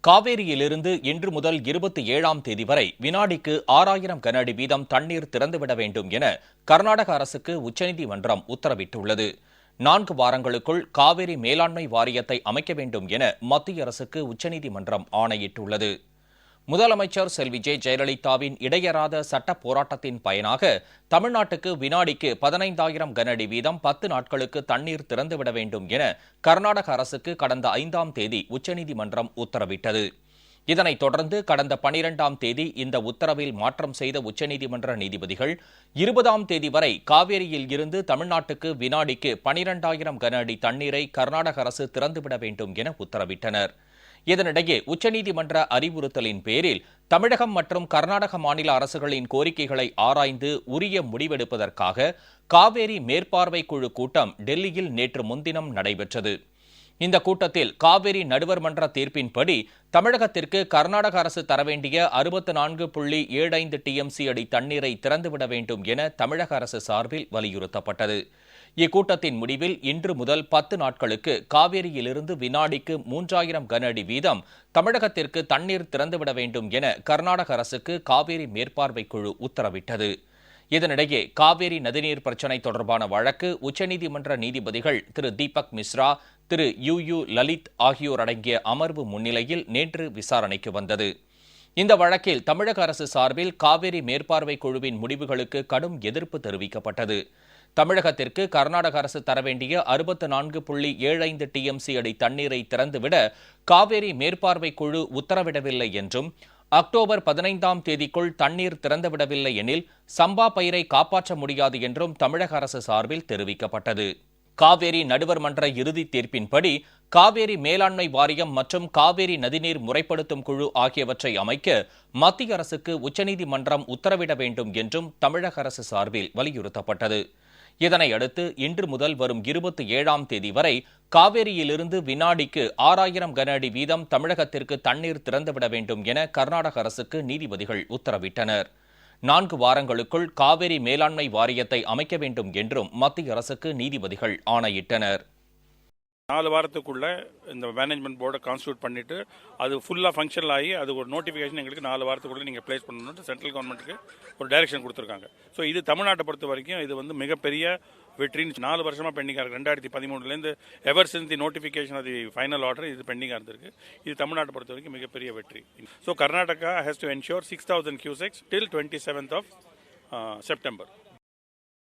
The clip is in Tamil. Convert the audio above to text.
காவேரியிலிருந்து இன்று முதல் 27ஆம் தேதி வரை வினாடிக்கு 6000 கன அடி வீதம் தண்ணீர் திறந்துவிட வேண்டும் என கர்நாடக அரசுக்கு உச்சநீதிமன்றம் உத்தரவிட்டுள்ளது. 4 வாரங்களுக்குள் காவிரி மேலாண்மை வாரியத்தை அமைக்க வேண்டும் என மத்திய அரசுக்கு உச்சநீதிமன்றம் ஆணையிட்டுள்ளது. முதலமைச்சர் செல்வி ஜெயலலிதாவின் இடையறாத சட்ட போராட்டத்தின் பயனாக தமிழ்நாட்டுக்கு வினாடிக்கு 15000 கன அடி வீதம் 10 நாட்களுக்கு தண்ணீர் திறந்துவிட வேண்டும் என கர்நாடக அரசுக்கு கடந்த 5ஆம் தேதி உச்சநீதிமன்றம் உத்தரவிட்டது. இதனைத் தொடர்ந்து கடந்த 12ஆம் தேதி இந்த உத்தரவில் மாற்றம் செய்த உச்சநீதிமன்ற நீதிபதிகள் 20ஆம் தேதி வரை காவேரியில் இருந்து தமிழ்நாட்டுக்கு வினாடிக்கு 12000 கன அடி தண்ணீரை கர்நாடக அரசு திறந்துவிட வேண்டும் என உத்தரவிட்டனர். இதனிடையே உச்சநீதிமன்ற அறிவுறுத்தலின் பேரில் தமிழகம் மற்றும் கர்நாடக மாநில அரசுகளின் கோரிக்கைகளை ஆராய்ந்து உரிய முடிவெடுப்பதற்காக காவேரி மேற்பார்வை குழு கூட்டம் டெல்லியில் நேற்று முன்தினம் நடைபெற்றது. இந்த கூட்டத்தில் காவேரி நடுவர் மன்ற தீர்ப்பின்படி தமிழகத்திற்கு கர்நாடக அரசு தர வேண்டிய 64.75 டிஎம்சி அடி தண்ணீரை திறந்துவிட வேண்டும் என தமிழக அரசு சார்பில் வலியுறுத்தப்பட்டது. இக்கூட்டத்தின் முடிவில் இன்று முதல் 10 நாட்களுக்கு காவேரியிலிருந்து வினாடிக்கு 3000 கன அடி வீதம் தமிழகத்திற்கு தண்ணீர் திறந்துவிட வேண்டும் என கர்நாடக அரசுக்கு காவேரி மேற்பார்வை குழு உத்தரவிட்டது. இதனிடையே காவேரி நதிநீர் பிரச்சினை தொடர்பான வழக்கு உச்சநீதிமன்ற நீதிபதிகள் திரு தீபக் மிஸ்ரா, திரு யு லலித் ஆகியோர் அடங்கிய அமர்வு முன்னிலையில் நேற்று விசாரணைக்கு வந்தது. இந்த வழக்கில் தமிழக அரசு சார்பில் காவேரி மேற்பார்வை குழுவின் முடிவுகளுக்கு கடும் எதிர்ப்பு தெரிவிக்கப்பட்டது. தமிழகத்திற்கு கர்நாடக அரசு தர வேண்டிய 64.75 டிஎம்சி அடி தண்ணீரை திறந்துவிட காவேரி மேற்பார்வை குழு உத்தரவிடவில்லை என்றும், அக்டோபர் 15ஆம் தேதிக்குள் தண்ணீர் திறந்துவிடவில்லை எனில் சம்பா பயிரை காப்பாற்ற முடியாது என்றும் தமிழக அரசு சார்பில் தெரிவிக்கப்பட்டது. காவேரி நடுவர் மன்ற இறுதி தீர்ப்பின்படி காவேரி மேலாண்மை வாரியம் மற்றும் காவேரி நதிநீர் முறைப்படுத்தும் குழு ஆகியவற்றை அமைக்க மத்திய அரசுக்கு உச்சநீதிமன்றம் உத்தரவிட வேண்டும் என்றும் தமிழக அரசு சார்பில் வலியுறுத்தப்பட்டது. இதனையடுத்து இன்று முதல் வரும் 27ஆம் தேதி வரை காவேரியிலிருந்து வினாடிக்கு 6000 கன அடி வீதம் தமிழகத்திற்கு தண்ணீர் திறந்துவிட வேண்டும் என கர்நாடக அரசுக்கு நீதிபதிகள் உத்தரவிட்டனர். 4 வாரங்களுக்குள் காவேரி மேலாண்மை வாரியத்தை அமைக்க வேண்டும் என்றும் மத்திய அரசுக்கு நீதிபதிகள் ஆணையிட்டனர். 4 வாரத்துக்குள்ள இந்த மேனேஜ்மெண்ட் போர்டை கான்ஸ்டியூட் பண்ணிட்டு அது ஃபுல்லாக ஃபங்க்ஷனல் ஆகி அது ஒரு நோட்டிஃபிகேஷன் எங்களுக்கு 4 வாரத்துக்குள்ள நீங்கள் பிளேஸ் பண்ணணும்னு சென்ட்ரல் கவர்மெண்ட்டுக்கு ஒரு டைரக்ஷன் கொடுத்துருக்காங்க. ஸோ இது தமிழ்நாட்டை பொறுத்த வரைக்கும் இது வந்து மிகப்பெரிய வெற்றின்னு 4 வருஷமாக பெண்டிங்காக இருக்குது. 2013 ever since the notification of the final order இது பெண்டிங்காக இருந்திருக்கு. இது தமிழ்நாட்டை பொறுத்த வரைக்கும் மிகப்பெரிய வெற்றி. So Karnataka has to ensure 6000 cusecs till 27th of September.